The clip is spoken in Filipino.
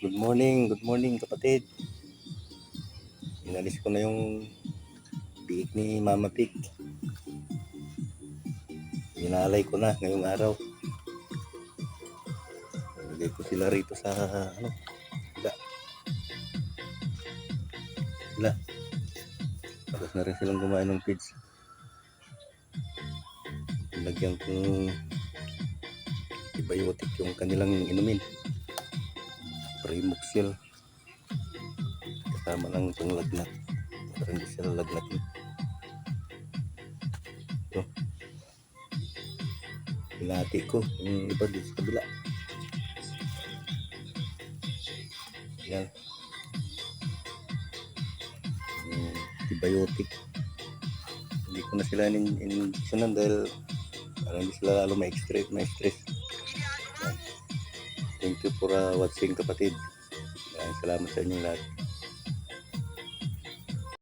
Good morning kapatid. Inalis ko na yung biik ni Mama Pig. Inalay ko na ngayong araw. Lagay ko sila rito sa isda. Sila. Tapos na rin silang kumain ng feeds. Lagyan kong antibiotic yung kanilang inumin. Primoxil. Kasama ng panglagnat para hindi sila lagnatin. Ito, pinati ko yung iba dito sa kabila. Yan, antibiotic. Hindi ko na sila in-injectionan dahil para hindi sila lalo ma-stress. Yan. Thank you for watching kapatid. Yan, salamat sa inyong lahat.